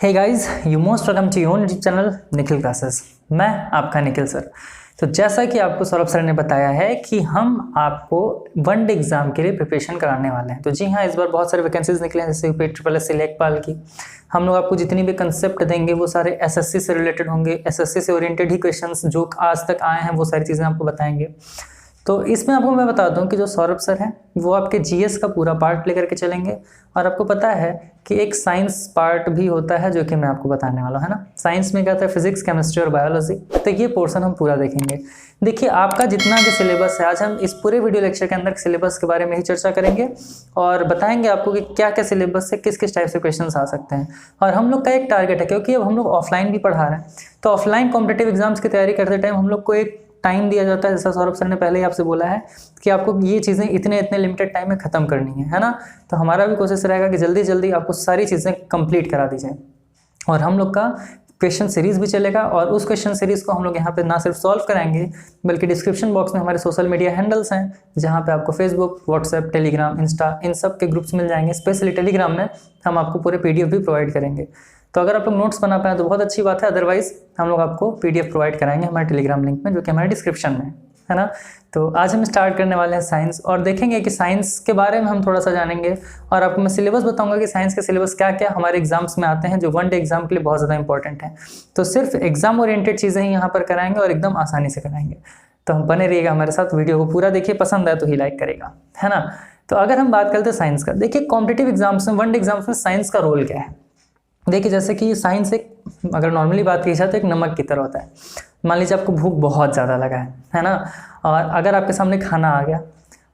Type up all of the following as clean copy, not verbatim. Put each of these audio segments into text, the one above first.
Hey guys, you most welcome to your YouTube channel Nikhil classes. मैं आपका Nikhil sir. तो जैसा कि आपको सौरभ सर ने बताया है कि हम आपको वनडे एग्जाम के लिए प्रिपरेशन कराने वाले हैं। तो जी हाँ, इस बार बहुत सारे वैकेंसीज निकले हैं, जैसे UP लेखपाल की। हम लोग आपको जितनी भी कंसेप्ट देंगे वो सारे SSC से रिलेटेड होंगे, SSC से ओरिएंटेड ही क्वेश्चंस जो आज तक आए हैं वो सारी चीज़ें आपको बताएंगे। तो इसमें आपको मैं बता दूं कि जो सौरभ सर हैं वो आपके GS का पूरा पार्ट लेकर के चलेंगे, और आपको पता है कि एक साइंस पार्ट भी होता है जो कि मैं आपको बताने वाला हूं, है ना। साइंस में क्या होता है, फिजिक्स, केमिस्ट्री और बायोलॉजी। तो ये पोर्शन हम पूरा देखेंगे। देखिए, आपका जितना भी सिलेबस है, आज हम इस पूरे वीडियो लेक्चर के अंदर सिलेबस के बारे में ही चर्चा करेंगे और बताएंगे आपको कि क्या क्या सिलेबस से किस किस टाइप से क्वेश्चन आ सकते हैं। और हम लोग का एक टारगेट है, क्योंकि अब हम लोग ऑफलाइन भी पढ़ा रहे हैं, तो ऑफलाइन कॉम्पिटेटिव एग्जाम्स की तैयारी करते टाइम हम लोग को एक टाइम दिया जाता है, जैसा सौरभ सर ने पहले ही आपसे बोला है कि आपको ये चीज़ें इतने लिमिटेड टाइम में ख़त्म करनी है ना। तो हमारा भी कोशिश रहेगा कि जल्दी जल्दी आपको सारी चीज़ें कंप्लीट करा दी जाए। और हम लोग का क्वेश्चन सीरीज़ भी चलेगा, और उस क्वेश्चन सीरीज़ को हम लोग यहाँ पे ना सिर्फ सॉल्व कराएंगे बल्कि डिस्क्रिप्शन बॉक्स में हमारे सोशल मीडिया हैंडल्स हैं, जहाँ पे आपको फेसबुक, व्हाट्सएप, टेलीग्राम, इंस्टा, इन सब के ग्रुप्स मिल जाएंगे। स्पेशली टेलीग्राम में हम आपको पूरे PDF भी प्रोवाइड करेंगे। तो अगर आप लोग नोट्स बना पाएँ तो बहुत अच्छी बात है, अदरवाइज हम लोग आपको PDF प्रोवाइड कराएंगे हमारे टेलीग्राम लिंक में, जो कि हमारे डिस्क्रिप्शन में है ना। तो आज हम स्टार्ट करने वाले हैं साइंस, और देखेंगे कि साइंस के बारे में हम थोड़ा सा जानेंगे, और आपको मैं सिलेबस बताऊंगा कि साइंस के सिलेबस क्या क्या हमारे एग्जाम्स में आते हैं, जो वनडे एग्जाम के लिए बहुत ज़्यादा इंपॉर्टेंट है। तो सिर्फ एग्जाम ओरिएंटेड चीज़ें ही यहाँ पर कराएंगे और एकदम आसानी से कराएंगे। तो हम बने रहिएगा हमारे साथ, वीडियो को पूरा देखिए, पसंद आए तो ही लाइक करेगा, है ना। तो अगर हम बात करते हैं साइंस का, देखिए कॉम्पिटिटिव एग्जाम्स में, वनडे एग्जाम्स में साइंस का रोल क्या है। देखिए, जैसे कि साइंस एक, अगर नॉर्मली बात की जाए तो एक नमक की तरह होता है। मान लीजिए आपको भूख बहुत ज़्यादा लगा है ना, और अगर आपके सामने खाना आ गया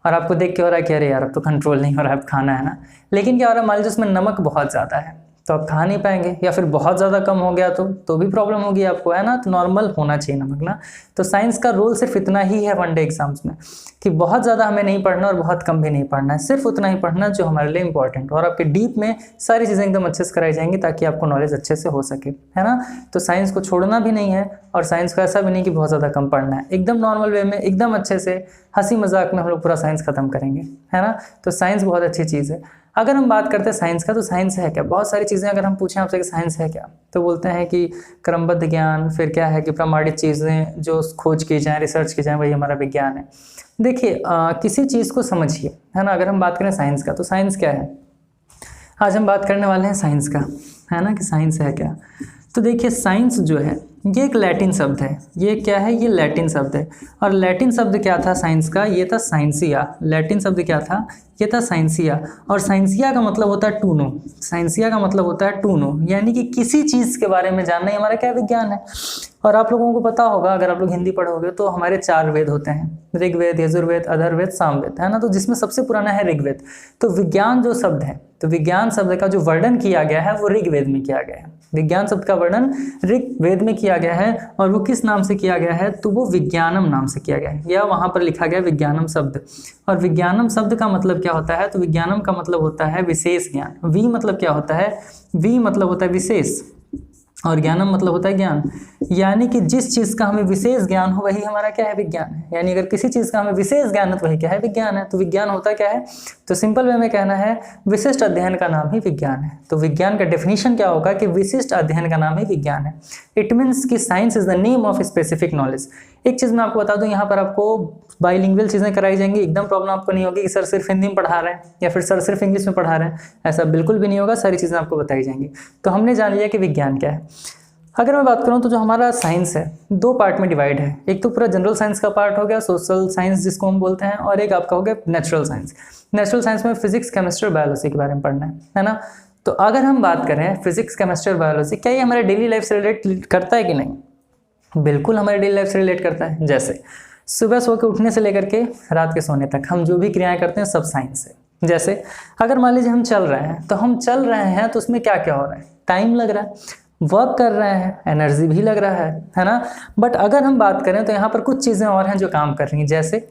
और आपको देख के हो रहा है कि अरे यार अब तो कंट्रोल नहीं हो रहा है, अब खाना है ना, लेकिन क्या हो रहा है, मान लीजिए उसमें नमक बहुत ज़्यादा है तो आप खा नहीं पाएंगे, या फिर बहुत ज़्यादा कम हो गया तो भी प्रॉब्लम होगी आपको, है ना। तो नॉर्मल होना चाहिए नमक ना। तो साइंस का रोल सिर्फ इतना ही है वनडे एग्जाम्स में, कि बहुत ज़्यादा हमें नहीं पढ़ना और बहुत कम भी नहीं पढ़ना है, सिर्फ उतना ही पढ़ना जो हमारे लिए इंपॉर्टेंट, और आपके डीप में सारी चीज़ें एकदम अच्छे से कराई जाएंगी ताकि आपको नॉलेज अच्छे से हो सके, है ना। तो साइंस को छोड़ना भी नहीं है, और साइंस को ऐसा भी नहीं कि बहुत ज़्यादा कम पढ़ना है, एकदम नॉर्मल वे में, एकदम अच्छे से हंसी मजाक में हम लोग पूरा साइंस खत्म करेंगे, है ना। तो साइंस बहुत अच्छी चीज़ है। अगर हम बात करते हैं साइंस का, तो साइंस है क्या। बहुत सारी चीज़ें अगर हम पूछें आपसे कि साइंस है क्या, तो बोलते हैं कि क्रमबद्ध ज्ञान, फिर क्या है कि प्रमाणित चीज़ें जो खोज की जाएँ, रिसर्च की जाए, वही हमारा विज्ञान है। देखिए, किसी चीज़ को समझिए, है ना। अगर हम बात करें साइंस का, तो साइंस क्या है, आज हम बात करने वाले हैं साइंस का, है ना, कि साइंस है क्या। तो देखिए, साइंस जो है ये एक लैटिन शब्द है। ये क्या है, ये लैटिन शब्द है। और लैटिन शब्द क्या था साइंस का, ये था साइंसिया। लैटिन शब्द क्या था, ये था साइंसिया। और साइंसिया का मतलब होता है टू नो। साइंसिया का मतलब होता है टू नो, यानी कि किसी चीज़ के बारे में जानना ही हमारा क्या विज्ञान है। और आप लोगों को पता होगा, अगर आप लोग हिंदी पढ़ोगे तो हमारे 4 वेद होते हैं, ऋग्वेद, यजुर्वेद, अथर्ववेद, सामवेद, है ना। तो जिसमें सबसे पुराना है ऋग्वेद। तो विज्ञान जो शब्द है, तो विज्ञान शब्द का जो वर्णन किया गया है वो ऋग्वेद में किया गया है। विज्ञान शब्द का वर्णन ऋग्वेद में किया गया है, और वो किस नाम से किया गया है, तो वो विज्ञानम नाम से किया गया है, या वहाँ पर लिखा गया विज्ञानम शब्द। और विज्ञानम शब्द का मतलब क्या होता है, तो विज्ञानम का मतलब होता है विशेष ज्ञान। वी मतलब क्या होता है, वी मतलब होता है विशेष, और ज्ञानम मतलब होता है ज्ञान। यानी कि जिस चीज़ का हमें विशेष ज्ञान हो वही हमारा क्या है, विज्ञान है। यानी अगर किसी चीज़ का हमें विशेष ज्ञान है तो वही क्या है, विज्ञान है। तो विज्ञान होता क्या है, तो सिंपल वे में कहना है, विशिष्ट अध्ययन का नाम ही विज्ञान है। तो विज्ञान का डेफिनेशन क्या होगा कि विशिष्ट अध्ययन का नाम ही विज्ञान है। इट मीन्स कि science is the name of specific knowledge. एक चीज़ मैं आपको बता दूं, यहाँ पर आपको बाइलिंगुअल चीज़ें कराई जाएंगी, एकदम प्रॉब्लम आपको नहीं होगी कि सर सिर्फ हिंदी में पढ़ा रहे हैं या फिर सर सिर्फ इंग्लिश में पढ़ा रहे हैं, ऐसा बिल्कुल भी नहीं होगा, सारी चीज़ें आपको बताई जाएंगी। तो हमने जान लिया कि विज्ञान क्या है। अगर मैं बात करूं तो जो हमारा साइंस है 2 पार्ट में डिवाइड है। एक तो पूरा जनरल साइंस का पार्ट हो गया, सोशल साइंस जिसको हम बोलते हैं, और एक आपका हो गया नेचुरल साइंस। नेचुरल साइंस में फिजिक्स, केमिस्ट्री और बायोलॉजी के बारे में पढ़ना है ना। तो अगर हम बात करें फिजिक्स, केमिस्ट्री और बायोलॉजी, क्या ये हमारे डेली लाइफ से रिलेट करता है कि नहीं, बिल्कुल हमारे डेली लाइफ से रिलेट करता है। जैसे सुबह सो के उठने से लेकर के रात के सोने तक हम जो भी क्रियाएं करते हैं सब साइंस है। जैसे अगर मान लीजिए हम चल रहे हैं, तो हम चल रहे हैं तो उसमें क्या क्या हो रहा है, टाइम लग रहा है, वर्क कर रहे हैं, एनर्जी भी लग रहा है ना। बट अगर हम बात करें तो यहाँ पर कुछ चीज़ें और हैं जो काम कर रही हैं। जैसे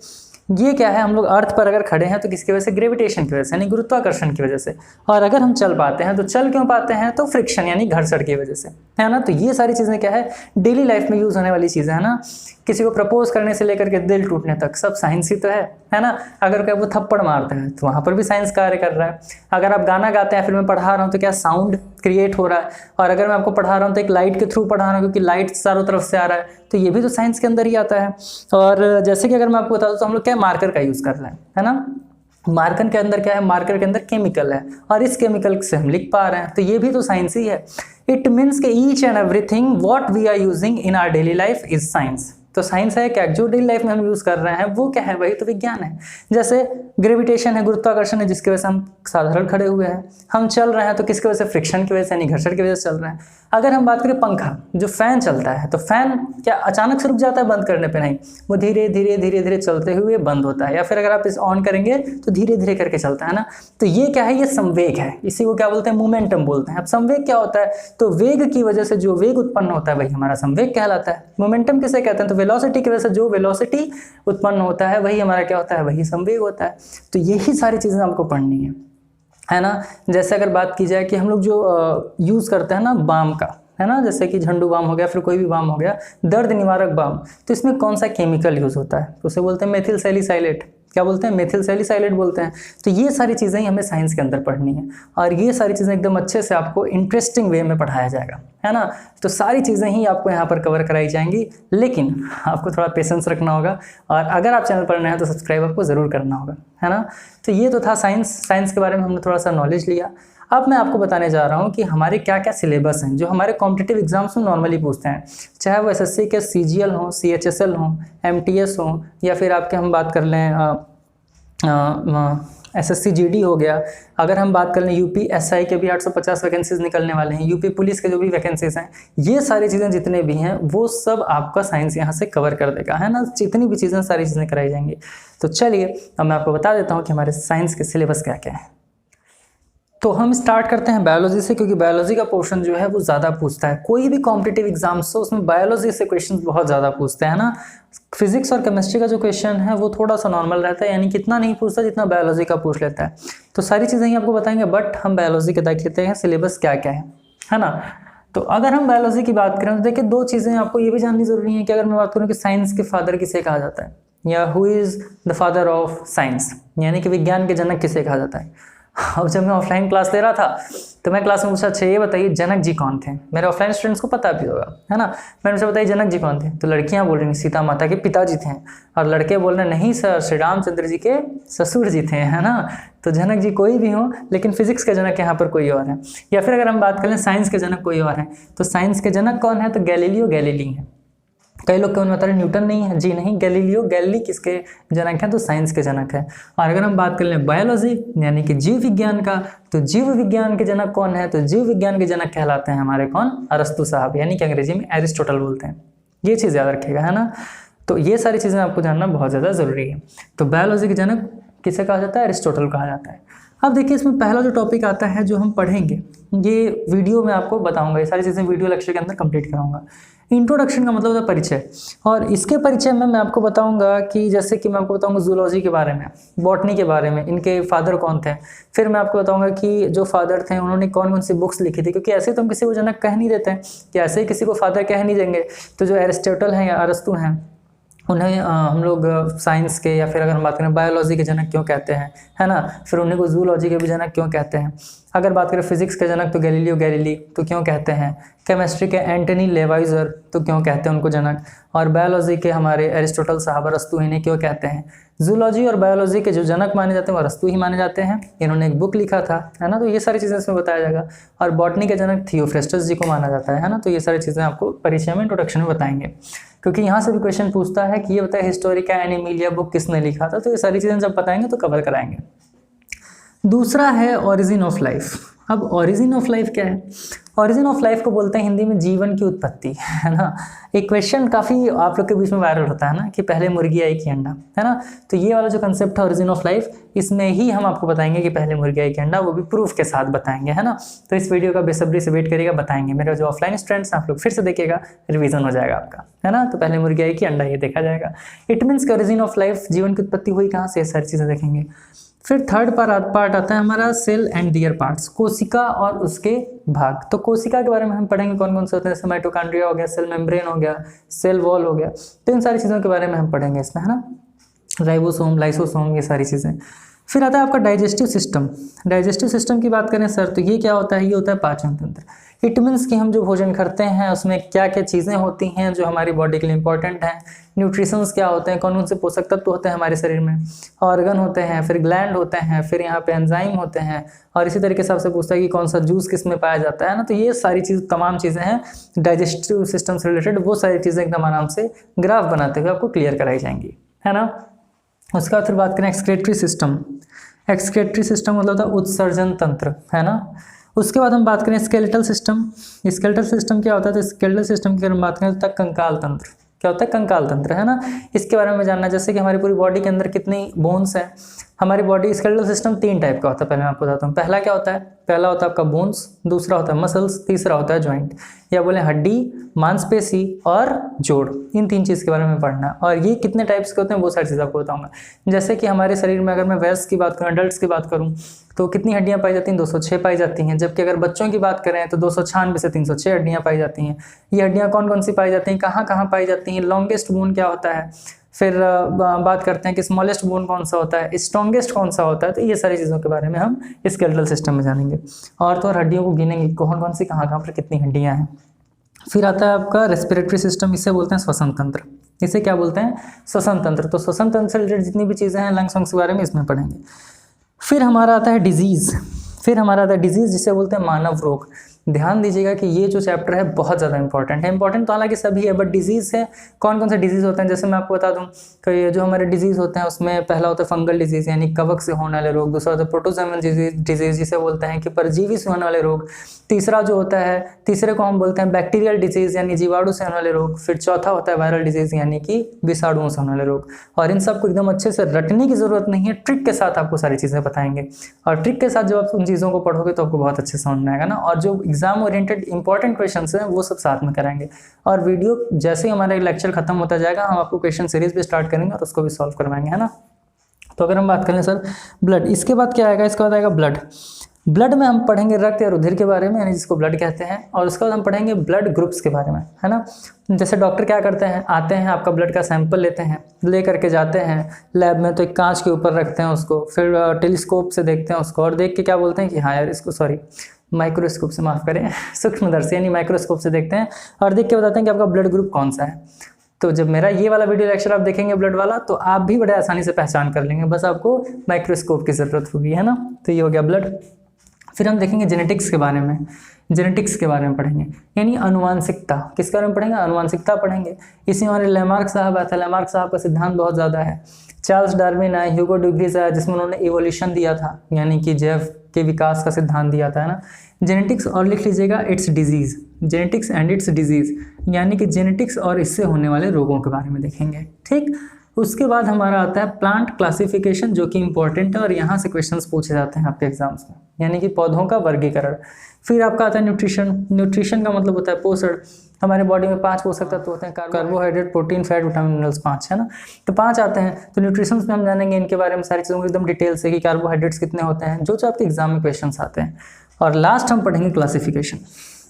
ये क्या है, हम लोग अर्थ पर अगर खड़े हैं तो किसकी वजह से, ग्रेविटेशन की वजह से, यानी गुरुत्वाकर्षण की वजह से। और अगर हम चल पाते हैं तो चल क्यों पाते हैं, तो फ्रिक्शन यानी घर्षण की वजह से, है ना। तो ये सारी चीज़ें क्या है, डेली लाइफ में यूज़ होने वाली चीज़ें, है ना। किसी को प्रपोज करने से लेकर के दिल टूटने तक सब साइंस ही तो है ना। अगर क्या वो थप्पड़ मारता है तो वहाँ पर भी साइंस कार्य कर रहा है। अगर आप गाना गाते हैं, फिर मैं पढ़ा रहा हूँ, तो क्या साउंड क्रिएट हो रहा है। और अगर मैं आपको पढ़ा रहा हूँ तो एक लाइट के थ्रू पढ़ा रहा हूँ, क्योंकि लाइट चारों तरफ से आ रहा है, तो ये भी तो साइंस के अंदर ही आता है। और जैसे कि अगर मैं आपको बता दूँ तो हम लोग क्या मार्कर का यूज़ कर रहे हैं, है ना। मार्कर के अंदर क्या है, मार्कर के अंदर केमिकल है, और इस केमिकल से हम लिख पा रहे हैं, तो ये भी तो साइंस ही है। इट मीन्स कि each and everything what we are using in our daily life is science. तो साइंस है क्या, जो डेली लाइफ में हम यूज कर रहे हैं वो क्या है, वही तो विज्ञान है। जैसे ग्रेविटेशन है, गुरुत्वाकर्षण है, जिसकी वजह से हम साधारण खड़े हुए हैं। हम चल रहे हैं तो किसकी वजह से, फ्रिक्शन की वजह से, यानी घर्षण की वजह से चल रहे हैं। अगर हम बात करें पंखा, जो फैन चलता है, तो फैन क्या अचानक से रुक जाता है बंद करने पे, नहीं, वो धीरे धीरे धीरे धीरे चलते हुए बंद होता है। या फिर अगर आप इसे ऑन करेंगे तो धीरे धीरे करके चलता है ना। तो ये क्या है, ये संवेग है, इसी को क्या बोलते हैं, मोमेंटम बोलते हैं। अब संवेग क्या होता है, तो वेग की वजह से जो वेग उत्पन्न होता है वही हमारा संवेग कहलाता है। मोमेंटम किसे कहते हैं, तो वेलोसिटी की वजह से जो वेलोसिटी उत्पन्न होता है वही हमारा क्या होता है, वही संवेग होता है। तो यही सारी चीजें हमको पढ़नी है ना। जैसे अगर बात की जाए कि हम लोग जो यूज करते हैं ना बाम का, है ना, जैसे कि झंडू बाम हो गया, फिर कोई भी बाम हो गया, दर्द निवारक बाम, तो इसमें कौन सा केमिकल यूज होता है, तो उसे बोलते हैं मेथिल सैलिसाइलेट। क्या बोलते हैं, मेथिल सैलिसाइलेट बोलते हैं। तो ये सारी चीज़ें ही हमें साइंस के अंदर पढ़नी है, और ये सारी चीज़ें एकदम अच्छे से आपको इंटरेस्टिंग वे में पढ़ाया जाएगा, है ना। तो सारी चीज़ें ही आपको यहाँ पर कवर कराई जाएंगी, लेकिन आपको थोड़ा पेशेंस रखना होगा, और अगर आप चैनल पर नए हैं तो सब्सक्राइब आपको ज़रूर करना होगा, है ना। तो ये तो था साइंस के बारे में हमने थोड़ा सा नॉलेज लिया। अब मैं आपको बताने जा रहा हूँ कि हमारे क्या क्या सिलेबस हैं जो हमारे कॉम्पिटिटिव एग्जाम्स में नॉर्मली पूछते हैं, चाहे वो एसएससी के सीजीएल हो, सीएचएसएल हो, एमटीएस हो, या फिर आपके हम बात कर लें एसएससी जीडी हो गया। अगर हम बात कर लें यूपी एसआई के भी 850 वैकेंसीज निकलने वाले हैं, यूपी पुलिस के जो भी वैकेंसीज हैं, ये सारी चीज़ें जितने भी हैं वो सब आपका साइंस यहाँ से कवर कर देगा, है ना। जितनी भी चीज़ें सारी चीज़ें कराई जाएंगी। तो चलिए अब मैं आपको बता देता हूँ कि हमारे साइंस के सिलेबस क्या क्या है। तो हम स्टार्ट करते हैं बायोलॉजी से, क्योंकि बायोलॉजी का पोर्शन जो है वो ज़्यादा पूछता है। कोई भी कॉम्पिटिटिव एग्जाम्स हो उसमें बायोलॉजी से क्वेश्चंस बहुत ज़्यादा पूछते हैं ना। फिजिक्स और केमिस्ट्री का जो क्वेश्चन है वो थोड़ा सा नॉर्मल रहता है, यानी कितना नहीं पूछता जितना बायोलॉजी का पूछ लेता है। तो सारी चीज़ें ही आपको बताएंगे, बट हम बायोलॉजी के देख लेते हैं सिलेबस क्या क्या है ना। तो अगर हम बायोलॉजी की बात करें तो देखिए दो चीज़ें आपको ये भी जाननी जरूरी है कि अगर मैं बात करूँ कि साइंस के फादर किसे कहा जाता है, या who is the father of science, यानी कि विज्ञान के जनक किसे कहा जाता है। अब जब मैं ऑफलाइन क्लास ले रहा था तो मैं क्लास में पूछा, अच्छा ये बताइए जनक जी कौन थे। मेरे ऑफलाइन स्टूडेंट्स को पता भी होगा, है ना। मैंने पूछा बताइए जनक जी कौन थे, तो लड़कियां बोल रही सीता माता के पिताजी थे, और लड़के बोल रहे नहीं सर श्री रामचंद्र जी के ससुर जी थे, है ना। तो जनक जी कोई भी हो, लेकिन फिजिक्स के जनक यहाँ पर कोई और है। या फिर अगर हम बात करें साइंस के जनक कोई और है, तो साइंस के जनक कौन है, तो गैलीलियो गैलीली है। कई लोग क्यों बता रहे न्यूटन नहीं है, जी नहीं, गैलीलियो गैलीली किसके जनक हैं, तो साइंस के जनक है। और अगर हम बात कर लें बायोलॉजी यानी कि जीव विज्ञान का, तो जीव विज्ञान के जनक कौन है, तो जीव विज्ञान के जनक कहलाते हैं हमारे कौन, अरस्तु साहब, यानी कि अंग्रेजी में एरिस्टोटल बोलते हैं। ये चीज़ याद रखिएगा, है ना। तो ये सारी चीज़ें आपको जानना बहुत ज़्यादा ज़रूरी है। तो बायोलॉजी के जनक किसे कहा जाता है, एरिस्टोटल कहा जाता है। अब देखिए इसमें पहला जो टॉपिक आता है जो हम पढ़ेंगे, ये वीडियो में आपको बताऊंगा, ये सारी चीज़ें वीडियो लेक्चर के अंदर कंप्लीट कराऊंगा। इंट्रोडक्शन का मतलब होता है परिचय, और इसके परिचय में मैं आपको बताऊंगा कि जैसे कि मैं आपको बताऊंगा जूलॉजी के बारे में, बॉटनी के बारे में, इनके फादर कौन थे। फिर मैं आपको बताऊंगा कि जो फादर थे उन्होंने कौन कौन सी बुक्स लिखी थी, क्योंकि ऐसे तो हम किसी को जनक कह नहीं देते हैं, कि ऐसे ही किसी को फादर कह नहीं देंगे। तो जो एरिस्टोटल हैं या अरस्तु हैं, उन्हें हम लोग साइंस के, या फिर अगर हम बात करें बायोलॉजी के जनक क्यों कहते हैं, है ना। फिर उन्हीं को जूलॉजी के भी जनक क्यों कहते हैं। अगर बात करें फिजिक्स के जनक तो गैलीलियो गैलीली तो क्यों कहते हैं। केमिस्ट्री के एंटनी लेवाइजर तो क्यों कहते हैं उनको जनक। और बायोलॉजी के हमारे एरिस्टोटल साहब अरस्तु इन्हें क्यों कहते हैं। जूलॉजी और बायोलॉजी के जो जनक माने जाते हैं वो अरस्तु ही माने जाते हैं, इन्होंने एक बुक लिखा था, है ना। तो ये सारी चीज़ें इसमें बताया जाएगा। और बॉटनी के जनक थियोफ्रेस्टस जी को माना जाता है ना। तो ये सारी चीज़ें आपको परिचय में, इंट्रोडक्शन में बताएंगे, क्योंकि यहाँ से भी क्वेश्चन पूछता है कि ये बताए हिस्टोरिका एनिमिलिया बुक किसने लिखा था। तो ये सारी चीज़ें जब बताएंगे तो कवर कराएंगे। दूसरा है ओरिजिन ऑफ लाइफ। अब ओरिजिन ऑफ लाइफ क्या है, ओरिजिन ऑफ लाइफ को बोलते हैं हिंदी में जीवन की उत्पत्ति, है ना। एक क्वेश्चन काफ़ी आप लोग के बीच में वायरल होता है ना कि पहले मुर्गी आई कि अंडा, है ना। तो ये वाला जो कंसेप्ट है ओरिजिन ऑफ लाइफ, इसमें ही हम आपको बताएंगे कि पहले मुर्गी आई कि अंडा, वो भी प्रूफ के साथ बताएंगे, है ना। तो इस वीडियो का बेसब्री से वेट करिएगा, बताएंगे। मेरे जो ऑफलाइन स्टूडेंट्स हैं आप लोग फिर से देखिएगा, रिवीजन हो जाएगा आपका, है ना। तो पहले मुर्गी आई कि अंडा ये देखा जाएगा। इट मीन्स कि ओरिजिन ऑफ लाइफ, जीवन की उत्पत्ति हुई कहाँ से, सारी चीज़ें देखेंगे। फिर थर्ड पार्ट आता है हमारा सेल एंड दियर पार्ट्स, कोशिका और उसके भाग। तो कोशिका के बारे में हम पढ़ेंगे कौन कौन से होते हैं, जैसे माइटोकॉन्ड्रिया हो गया, सेल मेम्ब्रेन हो गया, सेल वॉल हो गया। तो इन सारी चीज़ों के बारे में हम पढ़ेंगे इसमें, है ना। राइबोसोम, लाइसोसोम, ये सारी चीज़ें। फिर आता है आपका डाइजेस्टिव सिस्टम। डाइजेस्टिव सिस्टम की बात करें सर तो ये क्या होता है, ये होता है पाचन तंत्र। इट मीन्स कि हम जो भोजन करते हैं उसमें क्या क्या चीज़ें होती हैं जो हमारी बॉडी के लिए इंपॉर्टेंट हैं, न्यूट्रिशंस क्या होते हैं, कौन कौन से पोषक तत्व होते हैं हमारे शरीर में, ऑर्गन होते हैं, फिर ग्लैंड होते हैं, फिर यहाँ पे एंजाइम होते हैं, और इसी तरीके से आपसे पूछता है कि कौन सा जूस किस में पाया जाता है ना। तो ये सारी चीज़ तमाम चीज़ें हैं डाइजेस्टिव सिस्टम से रिलेटेड, वो सारी चीज़ें एकदम आराम से ग्राफ बनाते हुए आपको क्लियर कराई जाएंगी, है ना। उसके बाद फिर बात करें एक्सक्रीटरी सिस्टम। एक्सक्रीटरी सिस्टम मतलब होता है उत्सर्जन तंत्र, है ना। उसके बाद हम बात करें स्केलेटल सिस्टम। स्केलेटल सिस्टम क्या होता है, तो स्केलेटल सिस्टम की अगर हम बात करें तो कंकाल तंत्र। क्या होता है, कंकाल तंत्र, है ना। इसके बारे में जानना, जैसे कि हमारी पूरी बॉडी के अंदर कितनी बोन्स हैं। हमारी बॉडी स्केलेटल सिस्टम 3 टाइप का होता है, पहले मैं आपको बताता हूँ। पहला क्या होता है, पहला होता है आपका बोन्स, दूसरा होता है मसल्स, तीसरा होता है जॉइंट, या बोले हड्डी, मांसपेशी और जोड़। इन 3 चीज़ के बारे में पढ़ना है। और ये कितने टाइप्स के होते हैं वो सारी चीज़ आपको बताऊंगा। जैसे कि हमारे शरीर में अगर मैं वयस्क की बात करूँ, अडल्ट की बात करूँ, तो कितनी हड्डियाँ पाई जाती हैं, 206 पाई जाती हैं। जबकि अगर बच्चों की बात करें तो 296 से 306 हड्डियाँ पाई जाती हैं। ये हड्डियाँ कौन कौन सी पाई जाती हैं, कहाँ कहाँ पाई जाती हैं, लॉन्गेस्ट बोन क्या होता है, फिर बात करते हैं कि स्मॉलेस्ट बोन कौन सा होता है, स्ट्रॉन्गेस्ट कौन सा होता है। तो ये सारी चीज़ों के बारे में हम स्केलेटल सिस्टम में जानेंगे। और तो और हड्डियों को गिनेंगे कौन कौन सी कहाँ कहाँ पर कितनी हड्डियाँ हैं। फिर आता है आपका रेस्पिरेटरी सिस्टम, इसे बोलते हैं श्वसन तंत्र। इसे क्या बोलते हैं, श्वसन तंत्र। तो श्वसन तंत्र से रिलेटेड जितनी भी चीज़ें हैं लंग्स वंग्स के बारे में इसमें पढ़ेंगे। फिर हमारा आता है डिजीज़। फिर हमारा आता है डिजीज़ जिसे बोलते हैं मानव रोग। ध्यान दीजिएगा कि ये जो चैप्टर है बहुत ज़्यादा इंपॉर्टेंट है। इंपॉर्टेंट तो हालांकि सभी है, बट डिजीज़ है, कौन कौन से डिजीज़ होते हैं जैसे मैं आपको बता दूं कि जो हमारे डिजीज़ होते हैं उसमें पहला होता है फंगल डिजीज़ यानी कवक से होने वाले रोग, दूसरा होता है प्रोटोजोअल डिजीज़ जिसे बोलते हैं कि परजीवी से होने वाले रोग, तीसरा जो होता है, तीसरे को हम बोलते हैं बैक्टीरियल डिजीज़ यानी जीवाणु से होने वाले रोग, फिर चौथा होता है वायरल डिजीज़ यानी कि विषाणुओं से होने वाले रोग। और इन सबको एकदम अच्छे से रटने की ज़रूरत नहीं है, ट्रिक के साथ आपको सारी चीज़ें बताएंगे। और ट्रिक के साथ जब आप उन चीज़ों को पढ़ोगे तो आपको बहुत अच्छे समझ में आएगा ना। और जो एग्जाम ओरिएंटेड इंपॉर्टेंट क्वेश्चंस हैं वो सब साथ में कराएंगे। और वीडियो जैसे ही हमारा लेक्चर खत्म होता जाएगा हम आपको क्वेश्चन सीरीज भी स्टार्ट करेंगे और उसको भी सॉल्व करवाएंगे, है ना। तो अगर हम बात करें सर ब्लड, इसके बाद क्या आएगा, इसके बाद आएगा ब्लड। ब्लड में हम पढ़ेंगे रक्त या रुधिर के बारे में यानी जिसको ब्लड कहते हैं। और उसके बाद हम पढ़ेंगे ब्लड ग्रुप्स के बारे में, है ना। जैसे डॉक्टर क्या करते हैं, आते हैं आपका ब्लड का सैंपल लेते हैं, ले करके जाते हैं लैब में, तो एक कांच के ऊपर रखते हैं उसको, फिर टेलीस्कोप से देखते हैं उसको और देख के क्या बोलते हैं कि हाँ यार इसको, सॉरी माइक्रोस्कोप से, माफ़ करें, सूक्ष्मदर्शी यानी माइक्रोस्कोप से देखते हैं और देख के बताते हैं कि आपका ब्लड ग्रुप कौन सा है। तो जब मेरा ये वाला वीडियो लेक्चर आप देखेंगे ब्लड वाला तो आप भी बड़े आसानी से पहचान कर लेंगे, बस आपको माइक्रोस्कोप की ज़रूरत होगी, है ना। तो ये हो गया ब्लड। फिर हम देखेंगे जेनेटिक्स के बारे में। जेनेटिक्स के बारे में पढ़ेंगे यानी अनुवांशिकता। किसके बारे में पढ़ेंगे, अनुवांशिकता पढ़ेंगे। इसी हमारे लैमार्क साहब आते हैं, लैमार्क साहब का सिद्धांत बहुत ज़्यादा है। चार्ल्स डार्विन आए, ह्यूगो ड्यूग्रीज आया जिसमें उन्होंने इवोल्यूशन दिया था यानी कि जैव के विकास का सिद्धांत दिया था, है ना। जेनेटिक्स और लिख लीजिएगा it's disease, genetics and it's disease यानी कि जेनेटिक्स और इससे होने वाले रोगों के बारे में देखेंगे, ठीक। उसके बाद हमारा आता है प्लांट क्लासिफिकेशन जो कि इंपॉर्टेंट है और यहाँ से क्वेश्चन्स पूछे जाते हैं आपके एग्जाम्स में, यानी कि पौधों का वर्गीकरण। फिर आपका आता है न्यूट्रिशन। न्यूट्रिशन का मतलब होता है पोषण। हमारे बॉडी में 5 पोषक तत्व होते हैं, carbohydrate, protein, fat, vitamin, minerals, 5, है ना। तो 5 आते हैं। तो न्यूट्रिशन में हम जानेंगे इनके बारे में सारी चीज़ों को एकदम डिटेल से कि कार्बोहाइड्रेट्स कितने होते हैं, जो आपके एग्जाम में क्वेश्चन आते हैं। और लास्ट हम पढ़ेंगे क्लासिफिकेशन।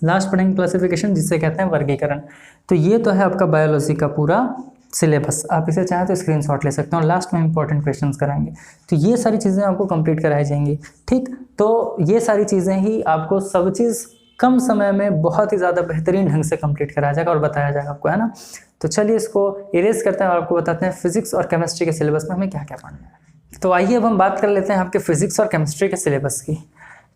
लास्ट पढ़ेंगे क्लासिफिकेशन जिसे कहते हैं वर्गीकरण। तो ये तो है आपका बायोलॉजी का पूरा सिलेबस। आप इसे चाहें तो स्क्रीनशॉट ले सकते हैं और लास्ट में इंपॉर्टेंट क्वेश्चंस कराएंगे। तो ये सारी चीज़ें आपको कंप्लीट कराई जाएंगी, ठीक। तो ये सारी चीज़ें ही आपको सब चीज़ कम समय में बहुत ही ज़्यादा बेहतरीन ढंग से कंप्लीट कराया जाएगा और बताया जाएगा आपको, है ना। तो चलिए इसको इरेज करते हैं और आपको बताते हैं फिजिक्स और केमिस्ट्री के सिलेबस में हमें क्या क्या पढ़ना है। तो आइए अब हम बात कर लेते हैं आपके फिजिक्स और केमिस्ट्री के सिलेबस की।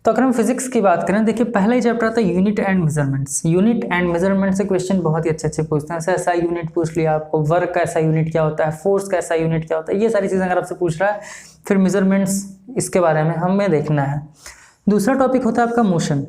तो अगर हम फिजिक्स की बात करें, देखिए पहला ही चैप्टर आता है unit and measurements. Unit and measurement से क्वेश्चन बहुत ही अच्छे पूछते हैं। जैसे ऐसा यूनिट पूछ लिया आपको, वर्क का ऐसा यूनिट क्या होता है, फोर्स का ऐसा यूनिट क्या होता है, ये सारी चीज़ें अगर आपसे पूछ रहा है। फिर मेजरमेंट्स, इसके बारे में हमें देखना है। दूसरा टॉपिक होता है आपका मोशन।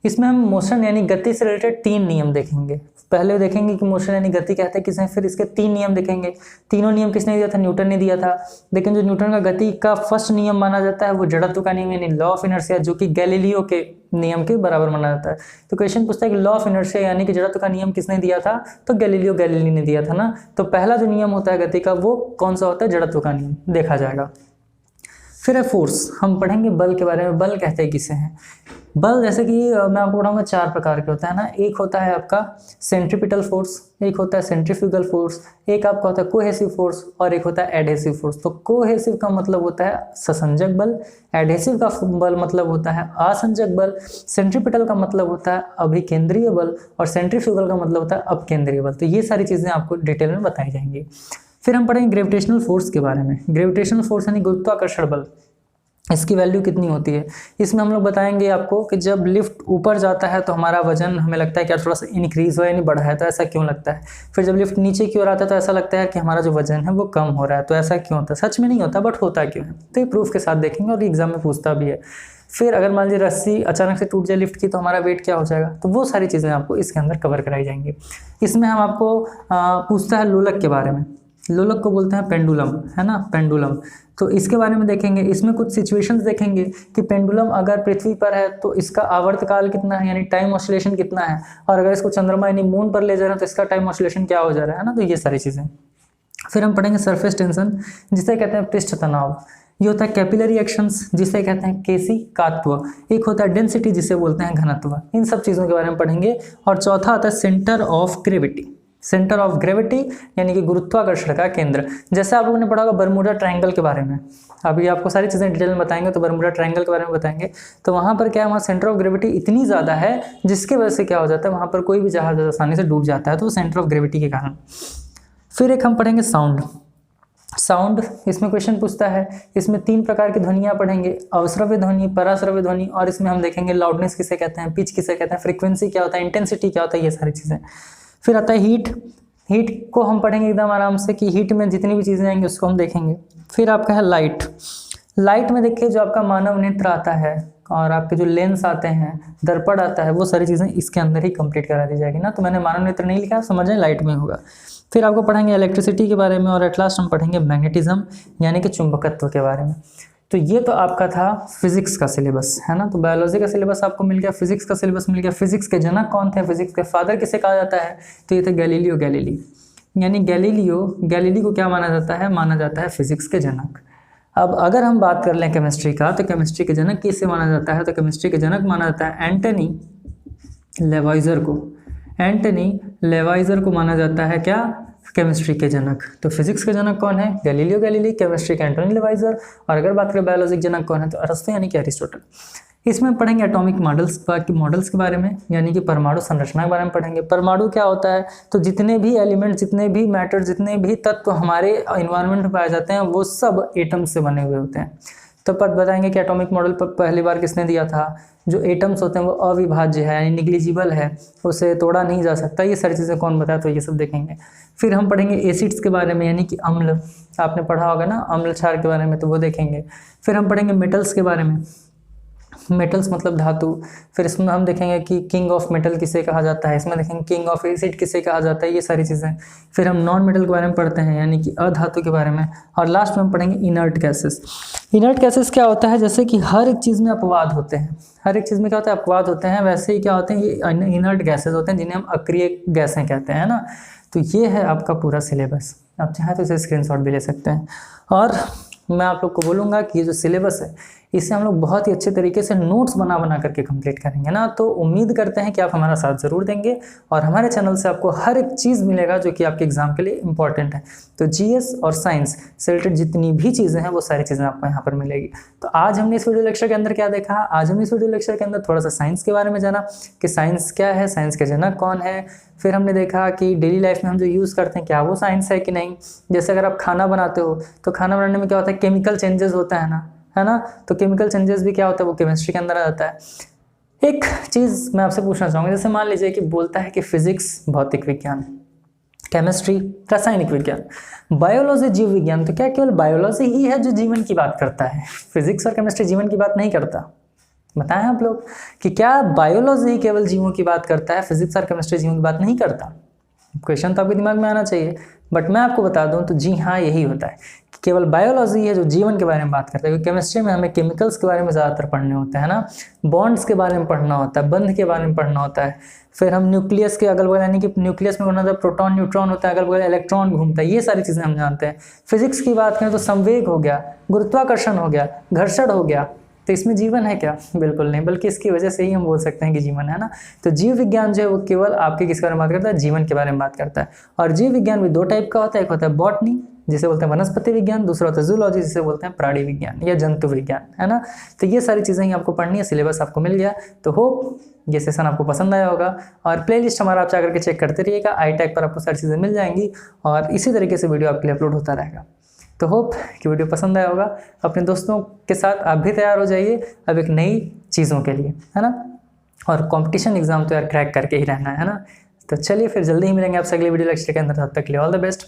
इसमें हम मोशन यानी गति से रिलेटेड 3 नियम देखेंगे। पहले देखेंगे कि मोशन यानी गति कहते हैं किसे, फिर इसके 3 नियम देखेंगे। तीनों नियम किसने दिया था, न्यूटन ने दिया था। लेकिन जो न्यूटन का गति का फर्स्ट नियम माना जाता है वो जड़त्व का नियम यानी लॉ ऑफ इनर्शिया, जो कि गैलीलियो के नियम के बराबर माना जाता है। तो क्वेश्चन पूछता है कि लॉ ऑफ इनर्शिया यानी कि जड़त्व का नियम किसने दिया था, तो गैलीलियो गैलीली ने दिया था ना। तो पहला जो नियम होता है गति का वो कौन सा होता है, जड़त्व का नियम देखा जाएगा। फिर है फोर्स, हम पढ़ेंगे बल के बारे में। बल कहते हैं किसे हैं? बल जैसे कि मैं आपको पढ़ाऊंगा 4 प्रकार के होता है ना। एक होता है आपका सेंट्रीपिटल फोर्स, एक होता है सेंट्रीफ्यूगल फोर्स, एक आपका होता है कोहेसिव फोर्स और एक होता है एडहेसिव फोर्स। तो कोहेसिव का मतलब होता है ससंजक बल, एडहेसिव का बल मतलब होता है असंजक बल, सेंट्रीपिटल का मतलब होता है अभिकेंद्रीय बल और सेंट्रीफ्यूगल का मतलब होता है अपकेंद्रीय बल। तो ये सारी चीज़ें आपको डिटेल में बताई जाएंगी। फिर हम पढ़ेंगे ग्रेविटेशनल फोर्स के बारे में। ग्रेविटेशनल फोर्स यानी गुरुत्वाकर्षण बल, इसकी वैल्यू कितनी होती है। इसमें हम लोग बताएंगे आपको कि जब लिफ्ट ऊपर जाता है तो हमारा वजन हमें लगता है कि थोड़ा सा इंक्रीज हो यानी बढ़ा है, तो ऐसा क्यों लगता है। फिर जब लिफ्ट नीचे की ओर आता है तो ऐसा लगता है कि हमारा जो वजन है वो कम हो रहा है, तो ऐसा क्यों होता है। सच में नहीं होता, बट होता क्यों है, तो ये प्रूफ के साथ देखेंगे और एग्जाम में पूछता भी है। फिर अगर मान लीजिए रस्सी अचानक से टूट जाए लिफ्ट की तो हमारा वेट क्या हो जाएगा, तो वो सारी चीज़ें आपको इसके अंदर कवर कराई जाएंगी। इसमें हम आपको पूछता है लोलक के बारे में। लोलक को बोलते हैं पेंडुलम, है ना, पेंडुलम। तो इसके बारे में देखेंगे। इसमें कुछ सिचुएशंस देखेंगे कि पेंडुलम अगर पृथ्वी पर है तो इसका आवर्तकाल कितना है यानी टाइम ऑसिलेशन कितना है, और अगर इसको चंद्रमा यानी मून पर ले जा रहे हैं तो इसका टाइम ऑसिलेशन क्या हो जा रहा है ना। तो ये सारी चीज़ें। फिर हम पढ़ेंगे सरफेस टेंशन, जिसे कहते हैं पृष्ठ तनाव। ये होता है कैपिलरी एक्शंस, जिसे कहते हैं केशिकात्व। एक होता है डेंसिटी, जिसे बोलते हैं घनत्व। इन सब चीज़ों के बारे में पढ़ेंगे। और चौथा आता है centre of gravity. Centre of gravity यानी कि गुरुत्वाकर्षण का केंद्र। जैसे आप लोगों ने पढ़ा होगा बरमूडा ट्रायंगल के बारे में, अभी आपको सारी चीज़ें डिटेल में बताएंगे। तो बरमूडा ट्रायंगल के बारे में बताएंगे। तो वहाँ पर क्या है, वहाँ सेंटर ऑफ ग्रेविटी इतनी ज़्यादा है जिसके वजह से क्या हो जाता है, वहाँ पर कोई भी जहाज आसानी से डूब जाता है, तो सेंटर ऑफ ग्रेविटी के कारण। फिर एक हम पढ़ेंगे साउंड। साउंड, इसमें क्वेश्चन पूछता है। इसमें 3 प्रकार की ध्वनियाँ पढ़ेंगे, अवश्रव्य ध्वनि, पराश्रव्य ध्वनि, और इसमें हम देखेंगे लाउडनेस किसे कहते हैं, पिच किसे कहते हैं, फ्रीक्वेंसी क्या होता है, इंटेंसिटी क्या होता है, ये सारी चीज़ें। फिर आता है हीट। हीट को हम पढ़ेंगे एकदम आराम से कि हीट में जितनी भी चीज़ें आएंगी उसको हम देखेंगे। फिर आपका है लाइट। लाइट में देखिए जो आपका मानव नेत्र आता है और आपके जो लेंस आते हैं, दर्पण आता है, वो सारी चीज़ें इसके अंदर ही कंप्लीट करा दी जाएगी ना। तो मैंने मानव नेत्र नहीं लिखा, समझें लाइट में होगा। फिर आपको पढ़ेंगे इलेक्ट्रिसिटी के बारे में, और एट लास्ट हम पढ़ेंगे मैग्नेटिज्म यानी कि चुंबकत्व के बारे में। तो ये तो आपका था फिजिक्स का सिलेबस, है ना। तो बायोलॉजी का सिलेबस आपको मिल गया, फिजिक्स का सिलेबस मिल गया। फिजिक्स के जनक कौन थे, फिजिक्स के फादर किसे कहा जाता है, तो ये थे गैलीलियो गैलीली। यानी गैलीली को क्या माना जाता है, माना जाता है फिजिक्स के जनक। अब अगर हम बात कर लें केमिस्ट्री का, तो केमिस्ट्री के जनक किसे माना जाता है, तो केमिस्ट्री के जनक माना जाता है एंटनी लेवाइजर को। एंटनी लेवाइजर को माना जाता है क्या, केमिस्ट्री के जनक। तो फिजिक्स के जनक कौन है, गैलीलियो गैलीली। केमिस्ट्री के एंटनी लेवाइजर। और अगर बात करें बायोलॉजी के जनक कौन है, तो अरस्तु यानी कि अरिस्टोटल। इसमें पढ़ेंगे एटॉमिक मॉडल्स के बारे में, यानी कि परमाणु संरचना के बारे में पढ़ेंगे। परमाणु क्या होता है, तो जितने भी एलिमेंट, जितने भी मैटर, जितने भी तत्व हमारे इन्वायरमेंट में पाए जाते हैं वो सब एटम से बने हुए होते हैं। तो पर बताएंगे कि एटॉमिक मॉडल पर पहली बार किसने दिया था। जो एटम्स होते हैं वो अविभाज्य है यानी निग्लिजिबल है, उसे तोड़ा नहीं जा सकता। ये सारी चीज़ें कौन बताया, तो ये सब देखेंगे। फिर हम पढ़ेंगे एसिड्स के बारे में, यानी कि अम्ल, आपने पढ़ा होगा ना अम्ल क्षार के बारे में, तो वो देखेंगे। फिर हम पढ़ेंगे मेटल्स के बारे में। मेटल्स मतलब धातु। फिर इसमें हम देखेंगे कि किंग ऑफ मेटल किसे कहा जाता है, इसमें देखेंगे किंग ऑफ एसिड किसे कहा जाता है, ये सारी चीज़ें। फिर हम नॉन मेटल के बारे में पढ़ते हैं, यानी कि अधातु के बारे में। और लास्ट में हम पढ़ेंगे इनर्ट गैसेस। इनर्ट गैसेस क्या होता है, जैसे कि हर एक चीज़ में अपवाद होते हैं, हर एक चीज़ में क्या होता है, अपवाद होते हैं। वैसे ही क्या होते हैं, ये इनर्ट गैसेस होते हैं जिन्हें हम अक्रिय गैसें कहते हैं ना। तो ये है आपका पूरा सिलेबस। आप चाहें तो इसे स्क्रीनशॉट भी ले सकते हैं। और मैं आप लोग को बोलूँगा कि ये जो सिलेबस है इसे हम लोग बहुत ही अच्छे तरीके से नोट्स बना करके कंप्लीट करेंगे ना। तो उम्मीद करते हैं कि आप हमारा साथ ज़रूर देंगे और हमारे चैनल से आपको हर एक चीज़ मिलेगा जो कि आपके एग्जाम के लिए इंपॉर्टेंट है। तो जीएस और साइंस से रिलेटेड जितनी भी चीज़ें हैं वो सारी चीज़ें आपको यहाँ पर मिलेगी। तो आज हमने इस वीडियो लेक्चर के अंदर क्या देखा, आज हमने इस वीडियो लेक्चर के अंदर थोड़ा सा साइंस के बारे में जाना कि साइंस क्या है, साइंस के जनक कौन है। फिर हमने देखा कि डेली लाइफ में हम जो यूज़ करते हैं क्या वो साइंस है कि नहीं। जैसे अगर आप खाना बनाते हो तो खाना बनाने में क्या होता है, केमिकल चेंजेस होता है ना, तो केमिकल चेंजेस भी क्या होता है, वो केमिस्ट्री के अंदर आ जाता है। एक चीज़ मैं आपसे पूछना चाहूँगा, जैसे मान लीजिए कि बोलता है कि फिजिक्स भौतिक विज्ञान, केमिस्ट्री रासायनिक विज्ञान, बायोलॉजी जीव विज्ञान। तो क्या केवल बायोलॉजी ही है जो जीवन की बात करता है, फिजिक्स और केमिस्ट्री जीवन की बात नहीं करता। बताएं आप लोग कि क्या बायोलॉजी केवल जीवों की बात करता है, फिजिक्स और केमिस्ट्री जीवों की बात नहीं करता। क्वेश्चन तो आपके दिमाग में आना चाहिए, बट मैं आपको बता दूं तो जी हाँ यही होता है कि केवल बायोलॉजी है जो जीवन के बारे में बात करता है, क्योंकि केमिस्ट्री में हमें केमिकल्स के बारे में ज़्यादातर पढ़ने होते हैं ना, बॉन्ड्स के बारे में पढ़ना होता है, बंध के बारे में पढ़ना होता है, फिर हम न्यूक्लियस के अगल बगल, यानी कि न्यूक्लियस में होना, प्रोटॉन न्यूट्रॉन होता है, अगल बगल इलेक्ट्रॉन घूमता है, ये सारी चीज़ें हम जानते हैं। फिजिक्स की बात करें तो संवेग हो गया, गुरुत्वाकर्षण हो गया, घर्षण हो गया, तो इसमें जीवन है क्या? बिल्कुल नहीं, बल्कि इसकी वजह से ही हम बोल सकते हैं कि जीवन है ना। तो जीव विज्ञान जो है वो केवल आपके किसके बारे में बात करता है? जीवन के बारे में बात करता है। और जीव विज्ञान भी दो टाइप का होता है, एक होता है बॉटनी जिसे बोलते हैं वनस्पति विज्ञान, दूसरा होता है जूलॉजी जिसे बोलते हैं प्राणी विज्ञान या जंतु विज्ञान, है ना। तो ये सारी चीज़ें ही आपको पढ़नी है, सिलेबस आपको मिल गया। तो होप ये सेशन आपको पसंद आया होगा, और प्लेलिस्ट हमारा आप जाकर के चेक करते रहिएगा, आई टैग पर आपको सारी चीज़ें मिल जाएंगी और इसी तरीके से वीडियो आपके लिए अपलोड होता रहेगा। तो होप कि वीडियो पसंद आया होगा। अपने दोस्तों के साथ आप भी तैयार हो जाइए अब एक नई चीज़ों के लिए, है ना। और कंपटीशन एग्जाम तो यार क्रैक करके ही रहना है ना। तो चलिए फिर जल्दी ही मिलेंगे आपसे अगली वीडियो लेक्चर के अंदर, तब तक के लिए ऑल द बेस्ट।